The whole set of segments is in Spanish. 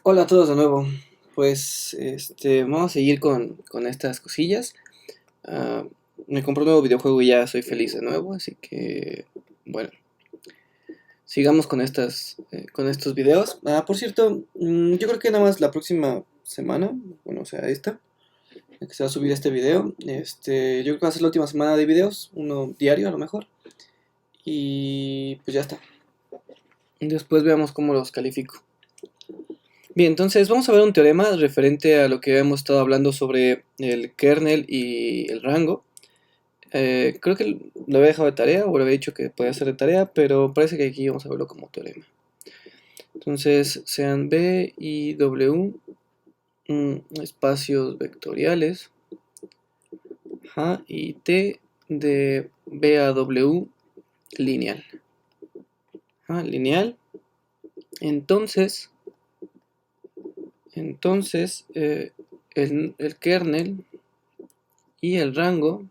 Hola a todos de nuevo. Pues vamos a seguir con estas cosillas. Ah, Me compré un nuevo videojuego y ya soy feliz de nuevo, así que bueno, sigamos con estos videos. Por cierto, yo creo que nada más la próxima semana, bueno, o sea, esta, la que se va a subir este video, yo creo que va a ser la última semana de videos, uno diario a lo mejor, y pues ya está. Después veamos cómo los califico. Bien, entonces vamos a ver un teorema referente a lo que hemos estado hablando sobre el kernel y el rango. Creo que lo había dejado de tarea o lo había dicho que podía hacer de tarea, pero parece que aquí vamos a verlo como teorema. Entonces sean B y W espacios vectoriales, y T de B a W lineal. Lineal. Entonces el kernel y el rango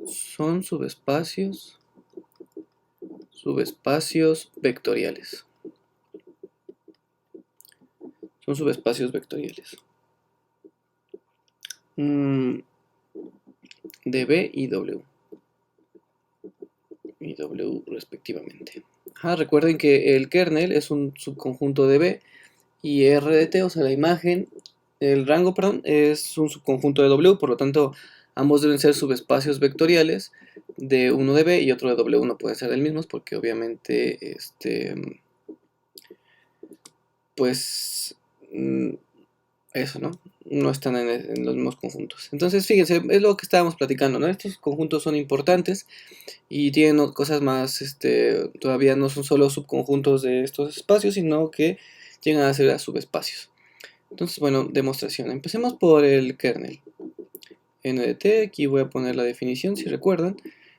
son subespacios vectoriales. Son subespacios vectoriales. De B y W. Y W respectivamente. Recuerden que el kernel es un subconjunto de B y R de T, o sea la imagen, el rango, perdón, es un subconjunto de W, por lo tanto ambos deben ser subespacios vectoriales de uno de B y otro de W. No pueden ser del mismo porque obviamente pues eso, ¿no? No están en los mismos conjuntos. Entonces, fíjense, es lo que estábamos platicando, ¿no? Estos conjuntos son importantes y tienen cosas más, todavía no son solo subconjuntos de estos espacios, sino que llegan a ser a subespacios. Entonces, bueno, demostración. Empecemos por el kernel. N de t, aquí voy a poner la definición, si recuerdan.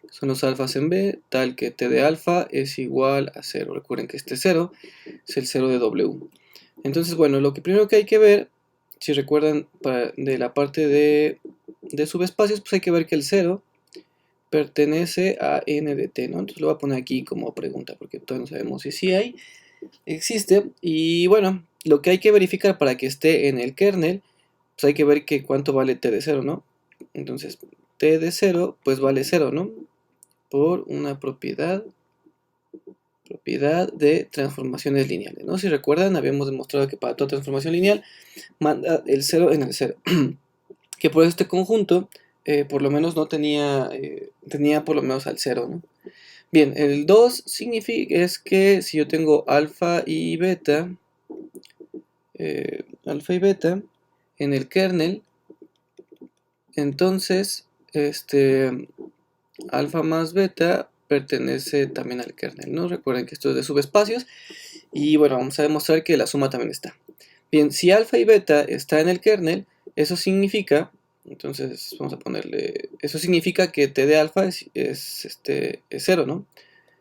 Son los alfas en B, tal que t de alfa es igual a 0. Recuerden que este 0 es el 0 de W. Entonces, bueno, lo que primero que hay que ver, si recuerdan de la parte de subespacios, pues hay que ver que el 0 pertenece a n de t, ¿no? Entonces lo voy a poner aquí como pregunta, porque todavía no sabemos si sí existe. Y bueno, lo que hay que verificar para que esté en el kernel, pues hay que ver que cuánto vale t de 0, ¿no? Entonces, t de 0, pues vale 0, ¿no? Por una propiedad de transformaciones lineales, ¿no? Si recuerdan, habíamos demostrado que para toda transformación lineal manda el 0 en el 0. Que por este conjunto, por lo menos no tenía, tenía por lo menos al 0, ¿no? Bien, el 2 significa es que si yo tengo alfa y beta en el kernel, entonces alfa más beta pertenece también al kernel, ¿no? Recuerden que esto es de subespacios y bueno, vamos a demostrar que la suma también está. Bien, si alfa y beta está en el kernel, eso significa, entonces vamos a ponerle, eso significa que t de alfa es 0, ¿no?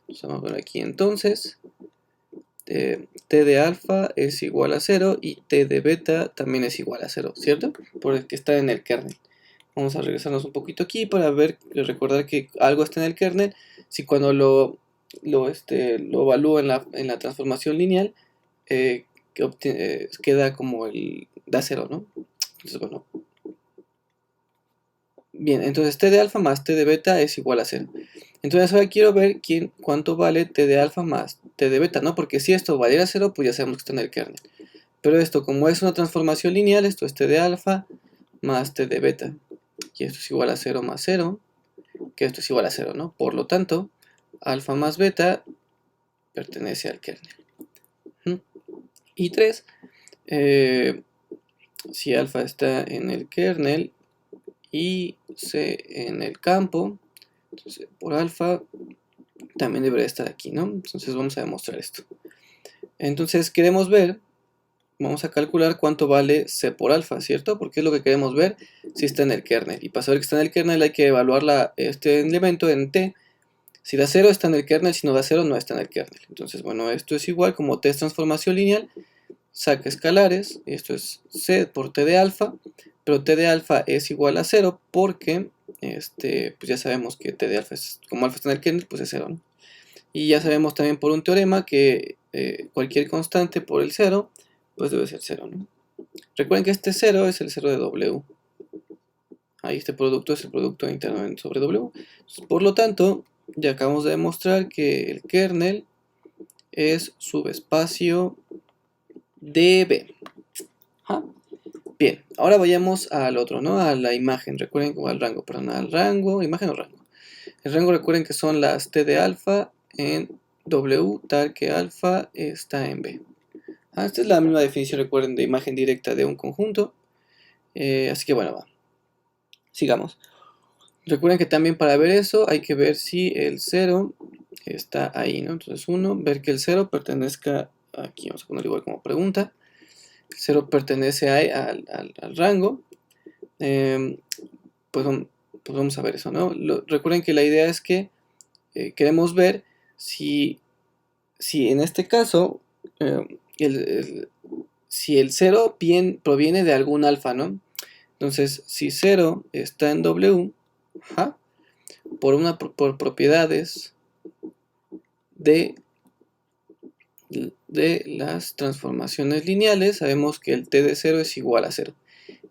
Entonces vamos a poner aquí entonces, t de alfa es igual a 0 y t de beta también es igual a 0, ¿cierto? Porque está en el kernel. Vamos a regresarnos un poquito aquí para recordar que algo está en el kernel. Si cuando lo evalúo en la transformación lineal, queda como da 0, ¿no? Entonces, bueno. Bien, entonces t de alfa más t de beta es igual a 0. Entonces ahora quiero ver cuánto vale t de alfa más t de beta, ¿no? Porque si esto valiera 0, pues ya sabemos que está en el kernel. Pero esto, como es una transformación lineal, esto es t de alfa más t de beta. Y esto es igual a 0 más 0, que esto es igual a 0, ¿no? Por lo tanto, alfa más beta pertenece al kernel. Y 3, si alfa está en el kernel y C en el campo, entonces por alfa también debería estar aquí, ¿no? Entonces vamos a demostrar esto. Entonces queremos ver, vamos a calcular cuánto vale C por alfa, ¿cierto? Porque es lo que queremos ver si está en el kernel. Y para saber que está en el kernel hay que evaluar este elemento en T. Si da 0 está en el kernel, si no da 0 no está en el kernel. Entonces, bueno, esto es igual, como T es transformación lineal, saca escalares, esto es C por T de alfa, pero T de alfa es igual a 0 porque, pues ya sabemos que T de alfa, como alfa está en el kernel, pues es 0, ¿no? Y ya sabemos también por un teorema que cualquier constante por el 0, pues debe ser 0, ¿no? Recuerden que este 0 es el 0 de W. Ahí este producto es el producto interno sobre W. Por lo tanto, ya acabamos de demostrar que el kernel es subespacio DB. ¿Ah? Bien, ahora vayamos al otro, ¿no? A la imagen, recuerden, o al rango, perdón, al rango, imagen o rango. El rango, recuerden que son las T de alfa en W, tal que alfa está en B. Esta es la misma definición, recuerden, de imagen directa de un conjunto. Así que bueno, va. Sigamos. Recuerden que también para ver eso hay que ver si el 0 está ahí, ¿no? Entonces 1, ver que el 0 pertenezca aquí, vamos a ponerlo igual como pregunta. El 0 pertenece al rango. Pues vamos a ver eso, ¿no? Recuerden que la idea es que queremos ver si en este caso si el 0 proviene de algún alfa, ¿no? Entonces, si 0 está en W, por propiedades de las transformaciones lineales, sabemos que el t de 0 es igual a 0.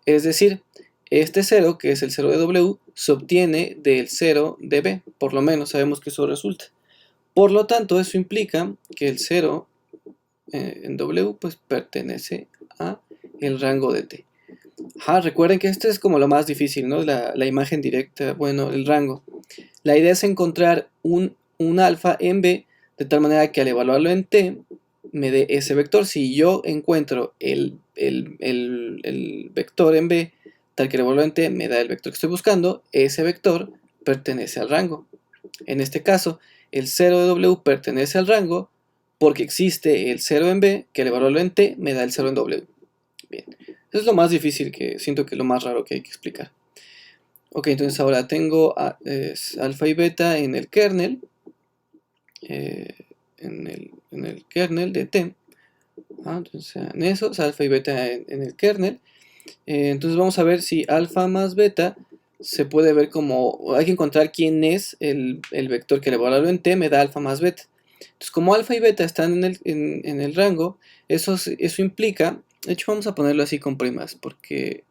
Es decir, este 0, que es el 0 de W, se obtiene del 0 de B. Por lo menos sabemos que eso resulta. Por lo tanto, eso implica que el 0 en W pues pertenece a el rango de T. Recuerden que este es como lo más difícil, ¿no? La imagen directa, bueno, el rango. La idea es encontrar un alfa en B de tal manera que al evaluarlo en T me dé ese vector. Si yo encuentro el vector en B tal que al evaluarlo en T me da el vector que estoy buscando, ese vector pertenece al rango. En este caso, el 0 de W pertenece al rango porque existe el 0 en B que al evaluarlo en T me da el 0 en W. Bien, eso es lo más difícil, que siento que es lo más raro que hay que explicar. Ok, entonces ahora tengo alfa y beta en el kernel, en el kernel de T. Entonces en eso, alfa y beta en el kernel. Entonces vamos a ver si alfa más beta se puede ver como, hay que encontrar quién es el vector que le voy a dar en T, me da alfa más beta. Entonces como alfa y beta están en el rango, eso implica, de hecho vamos a ponerlo así con primas, porque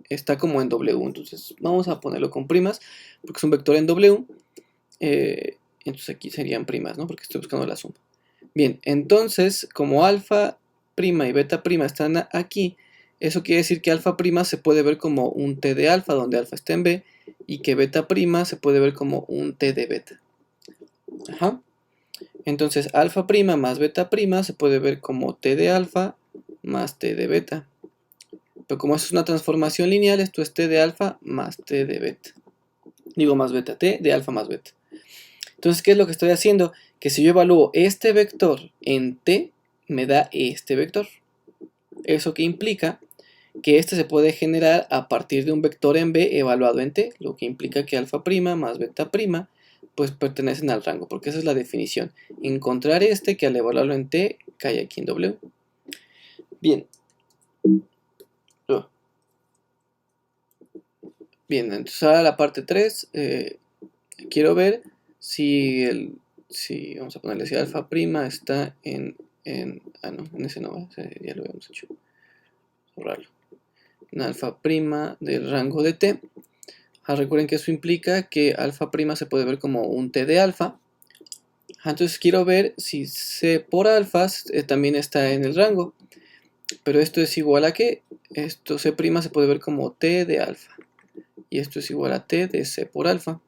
está como en W, entonces vamos a ponerlo con primas, porque es un vector en W, entonces aquí serían primas, ¿no? Porque estoy buscando la suma. Bien, entonces como alfa prima y beta prima están aquí, eso quiere decir que alfa prima se puede ver como un T de alfa, donde alfa está en B, y que beta prima se puede ver como un T de beta. Entonces alfa prima más beta prima se puede ver como T de alfa más T de beta. Pero como esto es una transformación lineal, esto es T de alfa más T de beta. Digo más beta, T de alfa más beta. Entonces, ¿qué es lo que estoy haciendo? Que si yo evalúo este vector en T, me da este vector. Eso que implica que este se puede generar a partir de un vector en B evaluado en T, lo que implica que alfa prima más beta prima pues pertenecen al rango, porque esa es la definición. Encontrar este que al evaluarlo en T cae aquí en W. Bien. Bien, entonces ahora la parte 3, quiero ver si vamos a ponerle si alfa prima está en ese no va, ya lo habíamos hecho. Borrarlo. En alfa prima del rango de T. Recuerden que eso implica que alfa prima se puede ver como un T de alfa. Entonces quiero ver si C por alfa también está en el rango. Pero esto es igual a que esto C' se puede ver como T de alfa. Y esto es igual a T de C por alfa.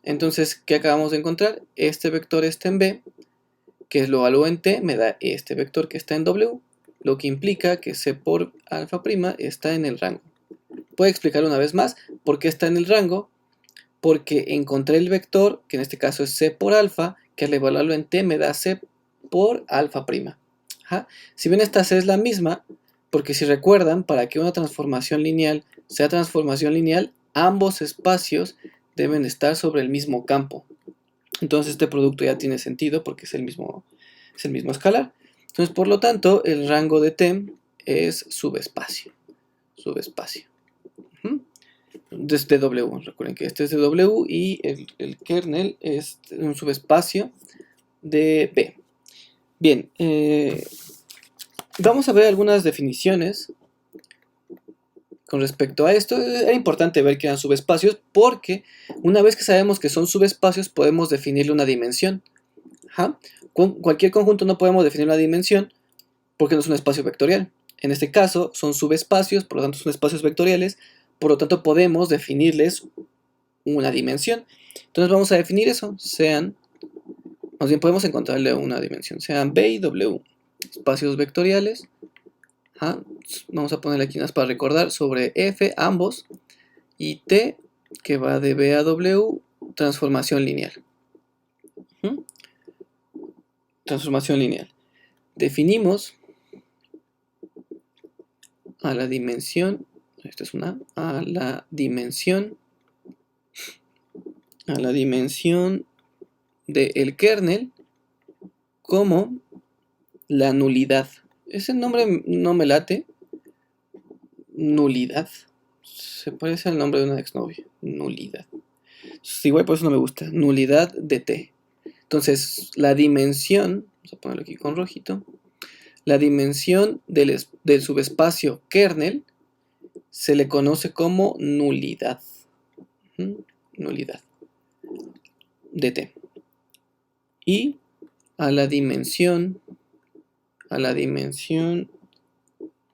Entonces, ¿qué acabamos de encontrar? Este vector está en B, que lo evalúo en T, me da este vector que está en W, lo que implica que C por alfa prima está en el rango. Puedo explicar una vez más por qué está en el rango. Porque encontré el vector, que en este caso es C por alfa, que al evaluarlo en T me da C por alfa prima. Si bien esta C es la misma, porque si recuerdan, para que una transformación lineal sea transformación lineal, ambos espacios deben estar sobre el mismo campo. Entonces este producto ya tiene sentido porque es el mismo escalar. Entonces, por lo tanto, el rango de T es subespacio. Desde W, recuerden que este es de W y el kernel es un subespacio de B. Bien, vamos a ver algunas definiciones con respecto a esto. Era importante ver que eran subespacios porque una vez que sabemos que son subespacios podemos definirle una dimensión. Ajá. Con cualquier conjunto no podemos definir una dimensión porque no es un espacio vectorial. En este caso son subespacios, por lo tanto son espacios vectoriales, por lo tanto podemos definirles una dimensión. Entonces vamos a definir eso, sean, más bien podemos encontrarle una dimensión, sean B y W, espacios vectoriales. Ajá. Vamos a ponerle aquí unas para recordar sobre F, ambos, y T, que va de B a W, transformación lineal. Transformación lineal. Definimos a la dimensión, esta es una, a la dimensión del kernel como la nulidad. Ese nombre no me late. Nulidad. Se parece al nombre de una exnovia. Nulidad. Igual por eso no me gusta. Nulidad de T. Entonces, la dimensión, vamos a ponerlo aquí con rojito, la dimensión del subespacio kernel se le conoce como nulidad. Nulidad de T. Y a la dimensión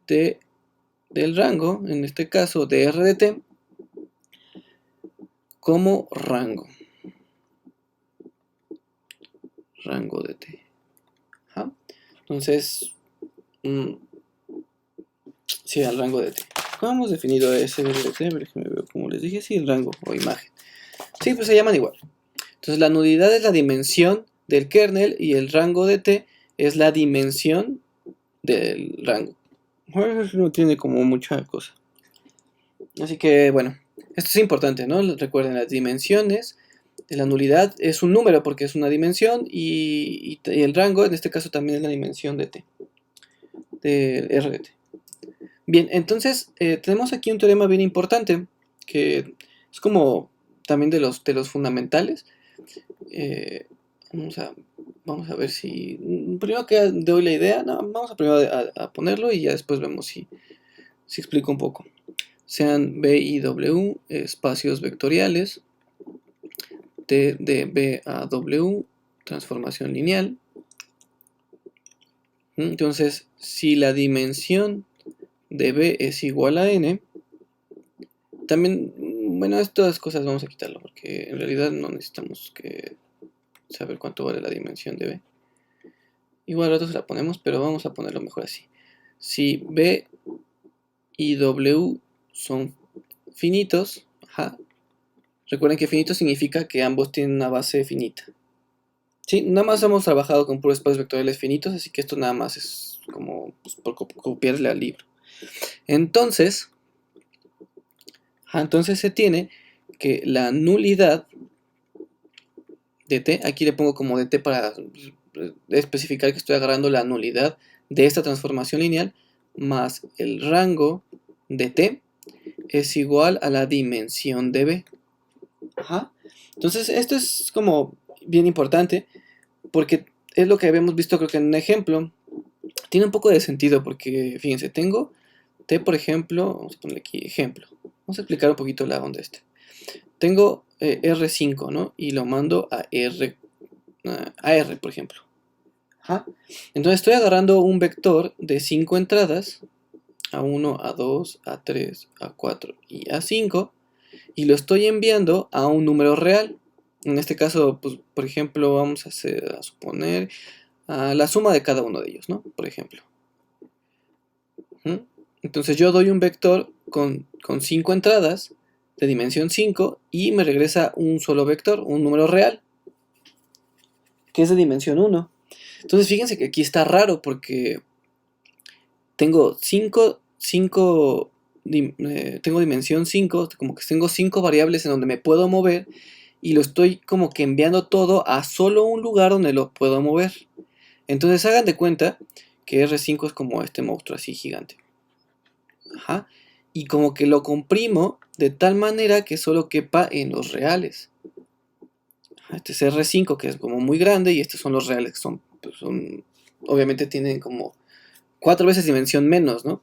del rango, en este caso de R de T, como rango de T. ¿Ja? Entonces, sí, al rango de T. ¿Cómo hemos definido ese R de T? Déjenme ver, como les dije, sí, el rango o imagen. Sí, pues se llaman igual. Entonces la nulidad es la dimensión del kernel y el rango de T es la dimensión del rango. Eso no tiene como mucha cosa. Así que bueno, esto es importante, ¿no? Recuerden, las dimensiones de la nulidad es un número porque es una dimensión y el rango en este caso también es la dimensión de T, de R de T. Bien, entonces tenemos aquí un teorema bien importante que es como también de los fundamentales. Vamos a ver si... Primero que doy la idea, no, vamos a primero a ponerlo y ya después vemos si explico un poco. Sean B y W espacios vectoriales, T de B a W, transformación lineal. Entonces, si la dimensión de B es igual a N, también, bueno, estas cosas vamos a quitarlo porque en realidad no necesitamos saber cuánto vale la dimensión de B. Igual al rato se la ponemos, pero vamos a ponerlo mejor así. Si B y W son finitos, ajá, recuerden que finito significa que ambos tienen una base finita. Sí, nada más hemos trabajado con puros espacios vectoriales finitos, así que esto nada más es como pues, por copiarle al libro. Entonces se tiene que la nulidad de T, aquí le pongo como de T para especificar que estoy agarrando la nulidad de esta transformación lineal, más el rango de T es igual a la dimensión de B. Ajá. Entonces esto es como bien importante porque es lo que habíamos visto creo que en un ejemplo. Tiene un poco de sentido porque fíjense, tengo T por ejemplo, vamos a ponerle aquí ejemplo. Vamos a explicar un poquito la onda este. Tengo R5, ¿no? Y lo mando a R, por ejemplo. Ajá. Entonces estoy agarrando un vector de 5 entradas, A1, A2, A3, A4 y A5, y lo estoy enviando a un número real. En este caso, pues, por ejemplo, vamos a suponer la suma de cada uno de ellos, ¿no? Por ejemplo. Entonces yo doy un vector con 5 entradas de dimensión 5 y me regresa un solo vector, un número real, que es de dimensión 1. Entonces fíjense que aquí está raro porque tengo tengo dimensión 5, como que tengo 5 variables en donde me puedo mover y lo estoy como que enviando todo a solo un lugar donde lo puedo mover. Entonces hagan de cuenta que R5 es como este monstruo así gigante. Ajá. Y como que lo comprimo de tal manera que solo quepa en los reales. Este es R5 que es como muy grande y estos son los reales que son obviamente tienen como 4 veces dimensión menos, ¿no?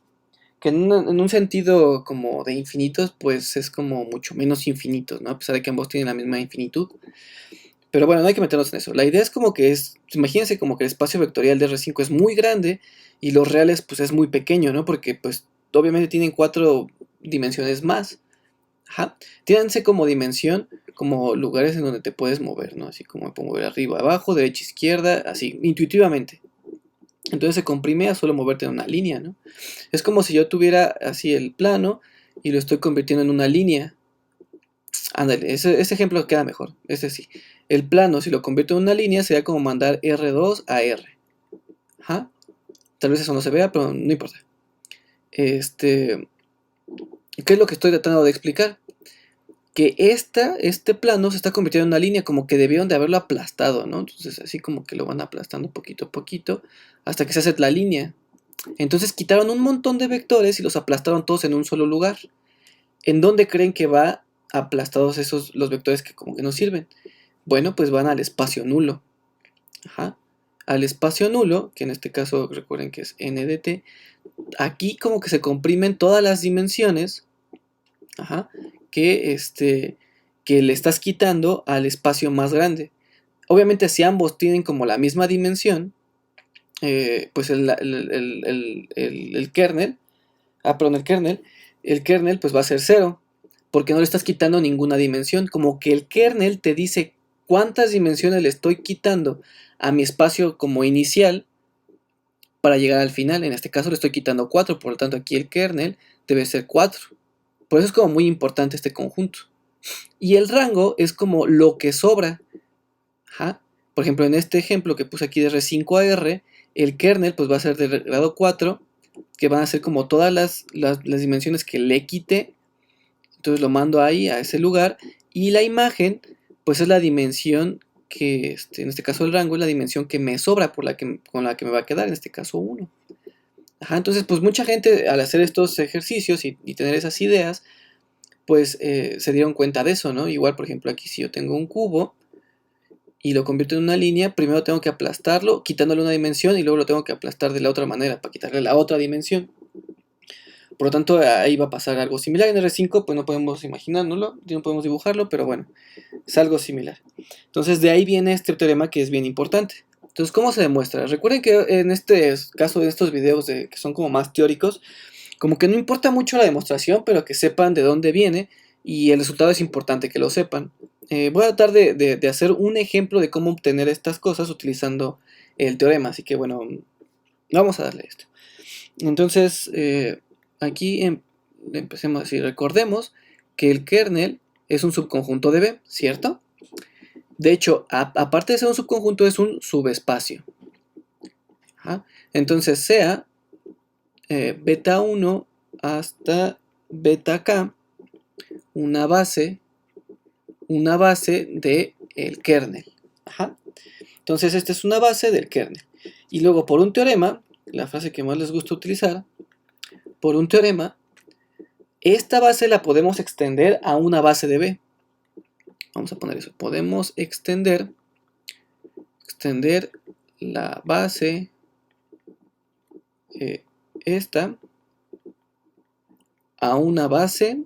Que en un sentido como de infinitos, pues es como mucho menos infinitos, ¿no? A pesar de que ambos tienen la misma infinitud. Pero bueno, no hay que meternos en eso. La idea es como que imagínense como que el espacio vectorial de R5 es muy grande y los reales pues es muy pequeño, ¿no? Porque pues obviamente tienen 4 dimensiones más. Ajá. Tírense como dimensión, como lugares en donde te puedes mover, ¿no? Así como me puedo mover arriba, abajo, derecha, izquierda, así, intuitivamente. Entonces se comprime a solo moverte en una línea, ¿no? Es como si yo tuviera así el plano y lo estoy convirtiendo en una línea. Ándale, ese ejemplo queda mejor. Ese sí. El plano, si lo convierto en una línea, sería como mandar R2 a R. Ajá. Tal vez eso no se vea, pero no importa. ¿Qué es lo que estoy tratando de explicar? Que este plano se está convirtiendo en una línea, como que debieron de haberlo aplastado, ¿no? Entonces así como que lo van aplastando poquito a poquito hasta que se hace la línea. Entonces quitaron un montón de vectores y los aplastaron todos en un solo lugar. ¿En dónde creen que va aplastados los vectores que como que no sirven? Bueno, pues van al espacio nulo. Ajá. Al espacio nulo, que en este caso recuerden que es n de t, aquí como que se comprimen todas las dimensiones, ajá, que le estás quitando al espacio más grande. Obviamente si ambos tienen como la misma dimensión, pues el kernel, el kernel pues va a ser 0, porque no le estás quitando ninguna dimensión, como que el kernel te dice cuántas dimensiones le estoy quitando a mi espacio como inicial para llegar al final. En este caso le estoy quitando 4, por lo tanto aquí el kernel debe ser 4. Por eso es como muy importante este conjunto. Y el rango es como lo que sobra. Ajá. Por ejemplo, en este ejemplo que puse aquí de R5 a R, el kernel pues va a ser de grado 4, que van a ser como todas las dimensiones que le quité. Entonces lo mando ahí, a ese lugar. Y la imagen, pues es la dimensión que, en este caso el rango, es la dimensión que me sobra, con la que me va a quedar, en este caso 1. Ajá, entonces, pues mucha gente al hacer estos ejercicios y tener esas ideas, pues se dieron cuenta de eso, ¿no? Igual, por ejemplo, aquí si yo tengo un cubo y lo convierto en una línea, primero tengo que aplastarlo, quitándole una dimensión, y luego lo tengo que aplastar de la otra manera para quitarle la otra dimensión. Por lo tanto, ahí va a pasar algo similar. En R5, pues no podemos imaginárnoslo, no podemos dibujarlo, pero bueno, es algo similar. Entonces, de ahí viene este teorema que es bien importante. Entonces, ¿cómo se demuestra? Recuerden que en este caso de estos videos que son como más teóricos, como que no importa mucho la demostración, pero que sepan de dónde viene y el resultado es importante que lo sepan. Voy a tratar de hacer un ejemplo de cómo obtener estas cosas utilizando el teorema, así que bueno, vamos a darle esto. Entonces, aquí empecemos así. Recordemos que el kernel es un subconjunto de B, ¿cierto? De hecho, aparte de ser un subconjunto, es un subespacio. ¿Ah? Entonces, sea beta 1 hasta beta k una base de el kernel. Ajá. Entonces, esta es una base del kernel. Y luego, por un teorema, la frase que más les gusta utilizar, por un teorema, esta base la podemos extender a una base de B. Vamos a poner eso. Podemos extender la base esta a una base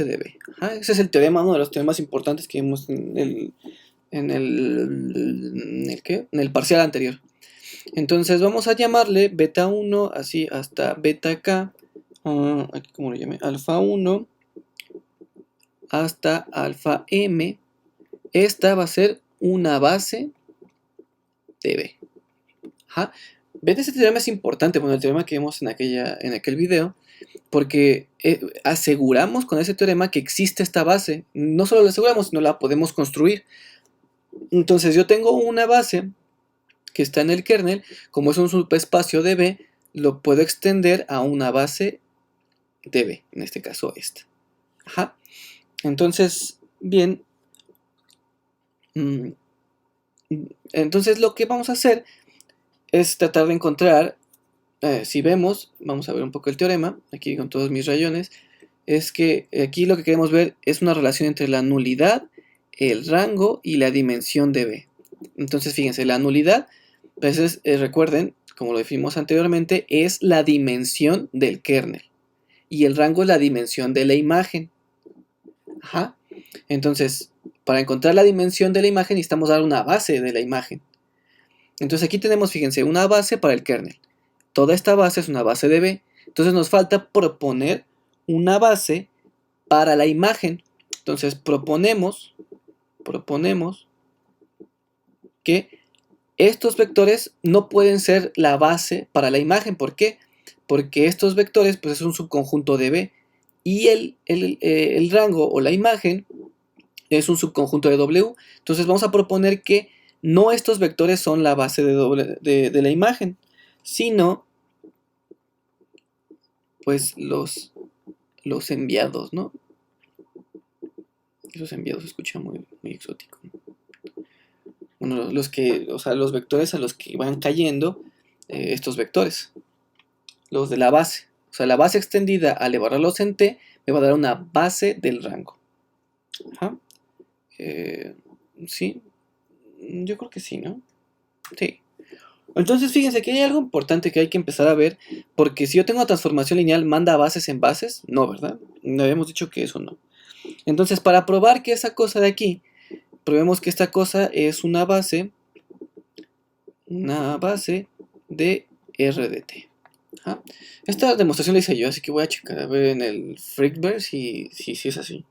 de B. Ajá, ese es el teorema, uno de los teoremas importantes que vimos en el parcial anterior. Entonces vamos a llamarle beta 1 así hasta beta k, aquí como lo llame, alfa 1 hasta alfa m. Esta va a ser una base de B. Ajá. ¿Ven? Este teorema es importante, bueno, el teorema que vimos en aquel video, porque aseguramos con ese teorema que existe esta base. No solo la aseguramos, sino la podemos construir. Entonces yo tengo una base que está en el kernel, como es un subespacio de B, lo puedo extender a una base de B, en este caso esta. Ajá. Entonces, bien, entonces lo que vamos a hacer es tratar de encontrar, si vemos, vamos a ver un poco el teorema, aquí con todos mis rayones, es que aquí lo que queremos ver es una relación entre la nulidad, el rango y la dimensión de B. Entonces fíjense, la nulidad Entonces, recuerden, como lo definimos anteriormente, es la dimensión del kernel. Y el rango es la dimensión de la imagen. Ajá. Entonces, para encontrar la dimensión de la imagen necesitamos dar una base de la imagen. Entonces aquí tenemos, fíjense, una base para el kernel. Toda esta base es una base de B. Entonces nos falta proponer una base para la imagen. Entonces proponemos que estos vectores no pueden ser la base para la imagen. ¿Por qué? Porque estos vectores pues, es un subconjunto de B y el rango o la imagen es un subconjunto de W. Entonces vamos a proponer que no estos vectores son la base de la imagen, sino pues los enviados, ¿no? Esos enviados se escuchan muy exótico. Bueno, o sea, los vectores a los que van cayendo estos vectores, los de la base. O sea, la base extendida al evaluarlos en T me va a dar una base del rango. Ajá. Sí, yo creo que sí, ¿no? Sí. Entonces, fíjense que hay algo importante que hay que empezar a ver, porque si yo tengo una transformación lineal, ¿manda bases en bases? No, ¿verdad? No habíamos dicho que eso no. Entonces, para probar que esa cosa de aquí, probemos que esta cosa es una base de R de T. Ajá. Esta demostración la hice yo, así que voy a checar a ver en el Freakverse si es así.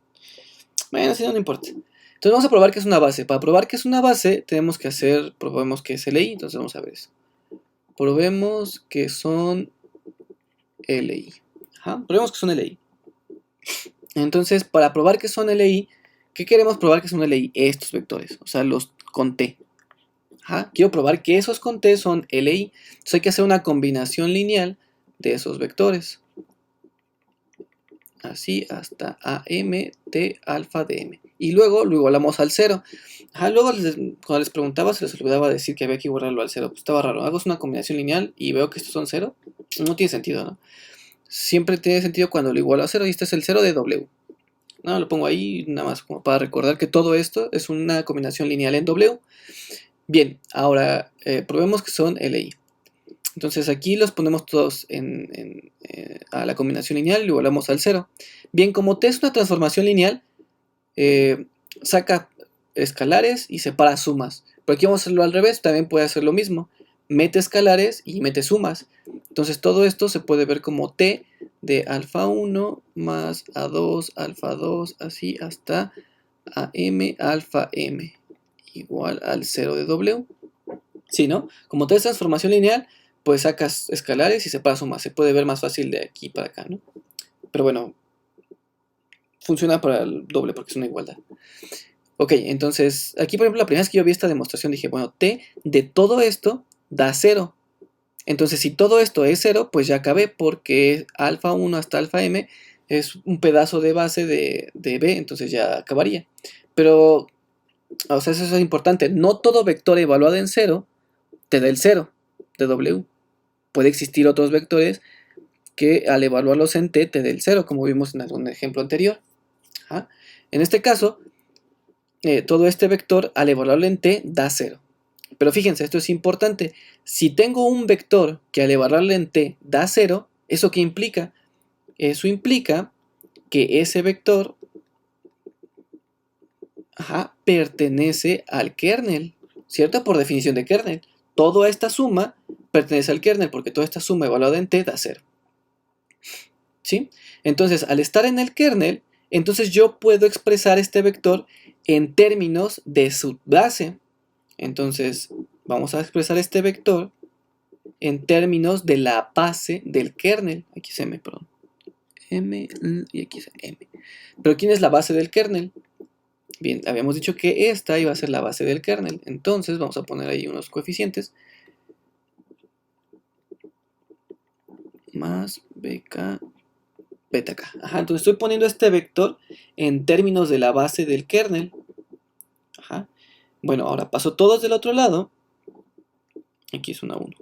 Bueno, si no, no importa. Entonces vamos a probar que es una base. Para probar que es una base, tenemos que probemos que es LI, entonces vamos a ver eso. Probemos que son LI. Ajá, probemos que son LI. Entonces, para probar que son LI, ¿qué queremos probar que son LI? Estos vectores, o sea, los con T. Ajá, quiero probar que esos con T son LI. Entonces hay que hacer una combinación lineal de esos vectores. Así hasta AM, T, alfa, DM. Y luego lo igualamos al 0. Ajá, luego cuando les preguntaba se les olvidaba decir que había que igualarlo al 0. Pues estaba raro. Hago una combinación lineal y veo que estos son 0. No tiene sentido, ¿no? Siempre tiene sentido cuando lo igualo a 0 y este es el 0 de W. No, lo pongo ahí nada más como para recordar que todo esto es una combinación lineal en W. Bien, ahora probemos que son LI. Entonces aquí los ponemos todos a la combinación lineal y lo igualamos al 0. Bien, como T es una transformación lineal, saca escalares y separa sumas. Pero aquí vamos a hacerlo al revés, también puede hacer lo mismo. Mete escalares y mete sumas. Entonces todo esto se puede ver como T de alfa 1 más A2, alfa 2, así hasta AM alfa M igual al 0 de W. Sí, ¿no? Como T es transformación lineal, pues sacas escalares y separas sumas. Se puede ver más fácil de aquí para acá, ¿no? Pero bueno, funciona para el doble porque es una igualdad. Ok, entonces, aquí por ejemplo, la primera vez que yo vi esta demostración dije, bueno, T de todo esto da 0. Entonces, si todo esto es 0, pues ya acabé porque alfa 1 hasta alfa m es un pedazo de base de B, entonces ya acabaría. Pero, o sea, eso es importante. No todo vector evaluado en 0 te da el 0 de W. Puede existir otros vectores que al evaluarlos en T te dé el 0, como vimos en algún ejemplo anterior. ¿Ah? En este caso, todo este vector al evaluarlo en T da 0. Pero fíjense, esto es importante. Si tengo un vector que al evaluarlo en T da 0, ¿eso qué implica? Eso implica que ese vector pertenece al kernel, ¿cierto? Por definición de kernel. Toda esta suma pertenece al kernel porque toda esta suma evaluada en T da 0. ¿Sí? Entonces, al estar en el kernel, entonces yo puedo expresar este vector en términos de su base. Entonces, vamos a expresar este vector en términos de la base del kernel. Aquí es M, perdón. M y aquí es M. Pero ¿quién es la base del kernel? Bien, habíamos dicho que esta iba a ser la base del kernel. Entonces, vamos a poner ahí unos coeficientes. Más BK beta k. Ajá, entonces estoy poniendo este vector en términos de la base del kernel. Ajá. Bueno, ahora paso todos del otro lado. Aquí es una 1.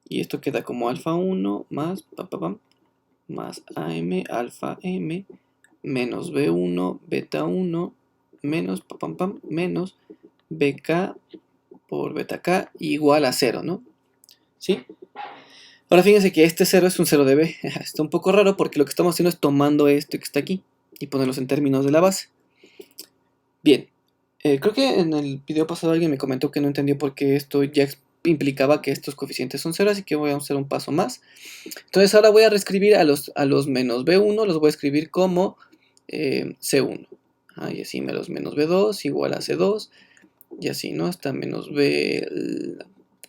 Y esto queda como alfa 1 más más AM alfa M menos B1 beta 1 menos menos BK por beta k igual a 0, ¿no? ¿Sí? Ahora fíjense que este 0 es un 0 de b. Está un poco raro porque lo que estamos haciendo es tomando esto que está aquí y ponerlos en términos de la base. Bien, creo que en el video pasado alguien me comentó que no entendió por qué esto ya implicaba que estos coeficientes son 0, así que voy a hacer un paso más. Entonces ahora voy a reescribir a los menos b1, los voy a escribir como c1. Y así menos b2 igual a c2, y así, ¿no? Hasta menos b...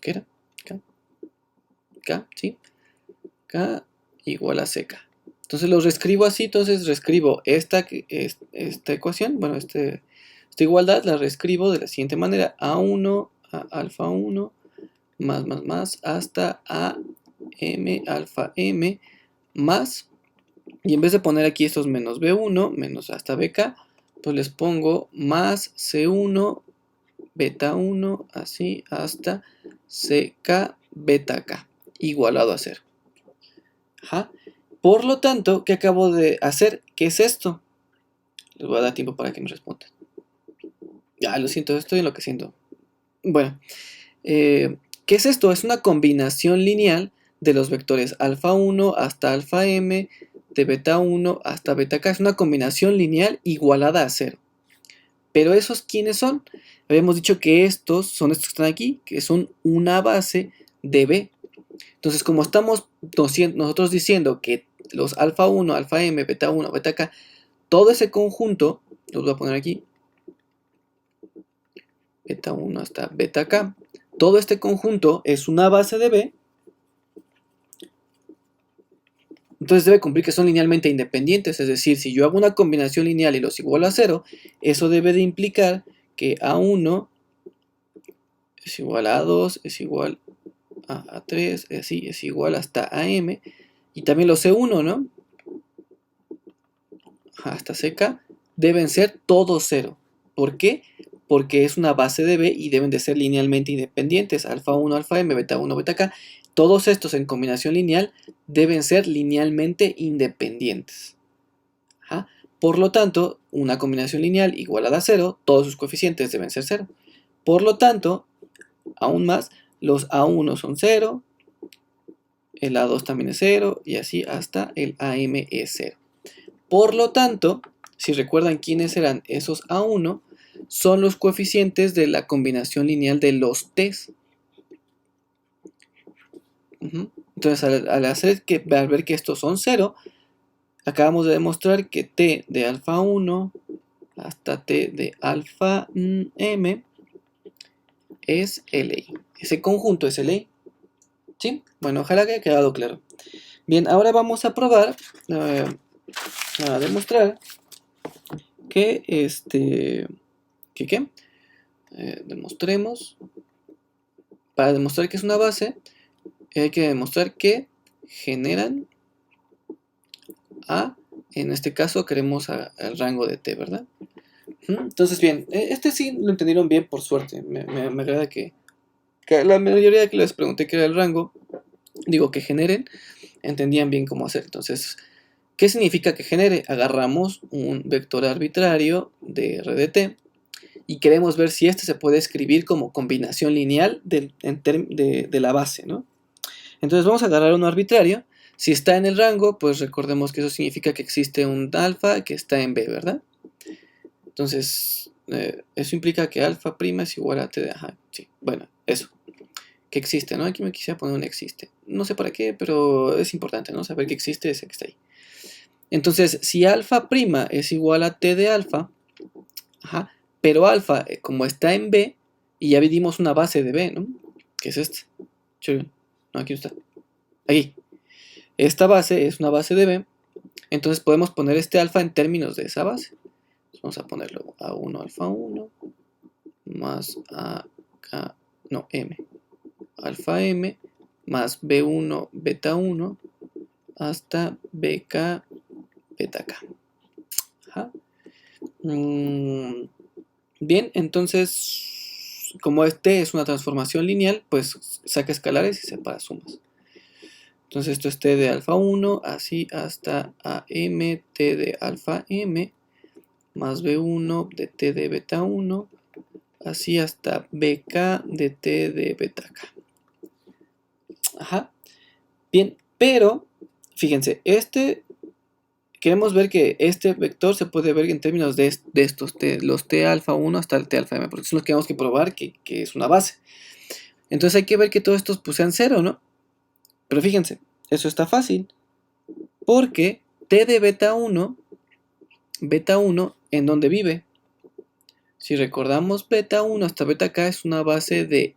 ¿Qué era? K, ¿sí? K igual a ck. Entonces lo reescribo así, entonces reescribo esta ecuación, bueno, esta igualdad la reescribo de la siguiente manera: a1 a alfa 1 más hasta a m alfa m más, y en vez de poner aquí estos menos b1 menos hasta bk, pues les pongo más c1 beta 1 así hasta ck beta k igualado a 0. Ajá. Por lo tanto, ¿qué acabo de hacer? ¿Qué es esto? Les voy a dar tiempo para que me respondan. Ya, lo siento, estoy enloqueciendo. Bueno, ¿qué es esto? Es una combinación lineal de los vectores alfa 1 hasta alfa m, de beta 1 hasta beta k. Es una combinación lineal igualada a 0. Pero ¿esos quiénes son? Habíamos dicho que estos son estos que están aquí, que son una base de b. Entonces, como estamos nosotros diciendo que los alfa 1, alfa m, beta 1, beta k, todo ese conjunto, los voy a poner aquí, beta 1 hasta beta k, todo este conjunto es una base de b, entonces debe cumplir que son linealmente independientes. Es decir, si yo hago una combinación lineal y los igualo a 0, eso debe de implicar que a1 es igual a a2, es igual a 3, así, es igual hasta a m, y también los c1, ¿no? Hasta ck deben ser todos 0. ¿Por qué? Porque es una base de b y deben de ser linealmente independientes. Alfa 1, alfa m, beta 1, beta k. Todos estos en combinación lineal deben ser linealmente independientes. Ajá. Por lo tanto, una combinación lineal igualada a 0, todos sus coeficientes deben ser 0. Por lo tanto, aún más, los a1 son 0, el a2 también es 0, y así hasta el am es 0. Por lo tanto, si recuerdan quiénes eran esos a1, son los coeficientes de la combinación lineal de los t's. Entonces, al ver que estos son 0, acabamos de demostrar que t de alfa 1 hasta t de alfa m es LI. Ese conjunto es LI. ¿Sí? Bueno, ojalá que haya quedado claro. Bien, ahora vamos a probar, a demostrar que demostremos, para demostrar que es una base, hay que demostrar que generan a, en este caso queremos al rango de t, ¿verdad? Entonces, bien, este sí lo entendieron bien, por suerte. Me agrada que la mayoría que les pregunté que era el rango, digo que generen, entendían bien cómo hacer. Entonces, ¿qué significa que genere? Agarramos un vector arbitrario de R de t y queremos ver si este se puede escribir como combinación lineal de la base, ¿no? Entonces vamos a agarrar uno arbitrario. Si está en el rango, pues recordemos que eso significa que existe un alfa que está en b, ¿verdad? Entonces, eso implica que alfa prima es igual a t de... Ajá, sí, bueno, eso. Que existe, ¿no? Aquí me quisiera poner un existe. No sé para qué, pero es importante, ¿no? Saber que existe ese que está ahí. Entonces, si alfa prima es igual a t de alfa, ajá, pero alfa, como está en b, y ya dimos una base de b, ¿no? Que es esta. No, aquí no está. Aquí. Esta base es una base de b, entonces podemos poner este alfa en términos de esa base. Entonces vamos a ponerlo a1 alfa 1 más m alfa m más b1 beta 1 hasta bk beta k. Ajá. Bien, entonces, como este es una transformación lineal, pues saca escalares y separa sumas. Entonces esto es t de alfa 1, así hasta am t de alfa m, más b1 de t de beta 1, así hasta BK de T de beta K. Ajá. Bien, pero fíjense, queremos ver que este vector se puede ver en términos de estos los T alfa 1 hasta el T alfa M, porque son los que tenemos que probar que es una base. Entonces hay que ver que todos estos pues sean 0, ¿no? Pero fíjense, eso está fácil, porque T de beta 1, ¿en dónde vive? Si recordamos, beta 1 hasta beta K es una base del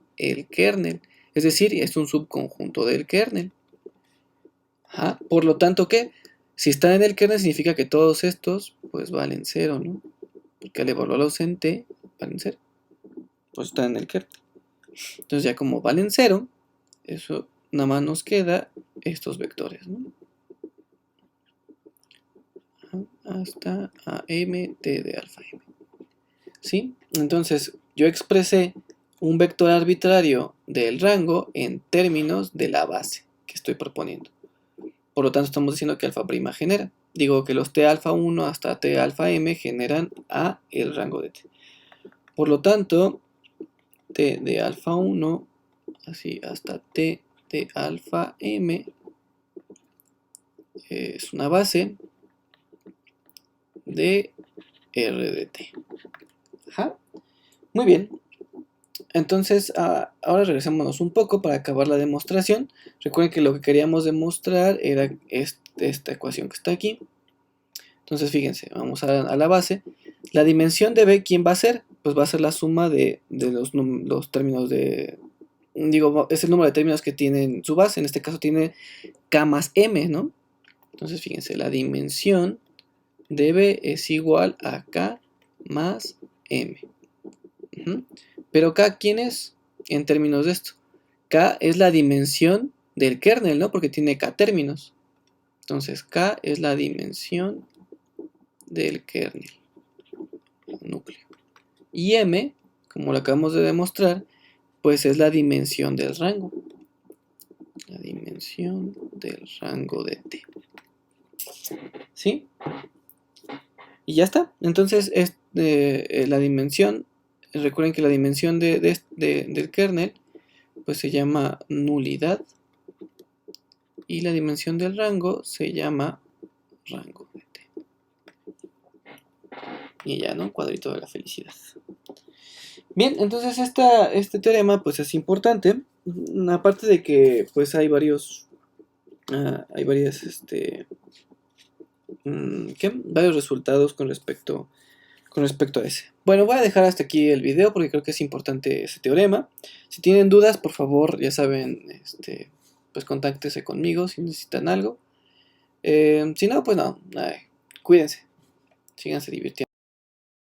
kernel, es decir, es un subconjunto del kernel. Ajá. Por lo tanto, ¿qué? Si están en el kernel significa que todos estos pues valen 0, ¿no? Porque al evaluarlos en T valen 0. Pues están en el kernel. Entonces ya como valen 0, eso nada más nos queda estos vectores, ¿no? Hasta AM T de alfa M. ¿Sí? Entonces yo expresé un vector arbitrario del rango en términos de la base que estoy proponiendo. Por lo tanto estamos diciendo que alfa prima genera. Digo que los T alfa 1 hasta T alfa M generan a el rango de T. Por lo tanto, T de alfa 1 así hasta T de alfa M es una base de R de T. Ajá. Muy bien. Entonces, ahora regresémonos un poco para acabar la demostración. Recuerden que lo que queríamos demostrar era esta ecuación que está aquí. Entonces, fíjense, vamos a la base. La dimensión de B, ¿quién va a ser? Pues va a ser la suma de los términos de... Digo, es el número de términos que tienen su base. En este caso tiene K más M, ¿no? Entonces, fíjense, la dimensión de B es igual a K más M. Pero K, ¿quién es? En términos de esto. K es la dimensión del kernel, ¿no? Porque tiene K términos. Entonces, K es la dimensión del kernel, núcleo. Y M, como lo acabamos de demostrar, pues es la dimensión del rango. La dimensión del rango de T. ¿Sí? Y ya está. Entonces, la dimensión, recuerden que la dimensión del kernel, pues se llama nulidad. Y la dimensión del rango se llama rango de T. Y ya, ¿no? Cuadrito de la felicidad. Bien, entonces este teorema pues es importante. Aparte de que pues hay varios varios resultados con respecto a ese. Bueno, voy a dejar hasta aquí el video porque creo que es importante ese teorema. Si tienen dudas, por favor, ya saben, pues contáctense conmigo si necesitan algo. Si no, pues no, cuídense, síganse divirtiendo.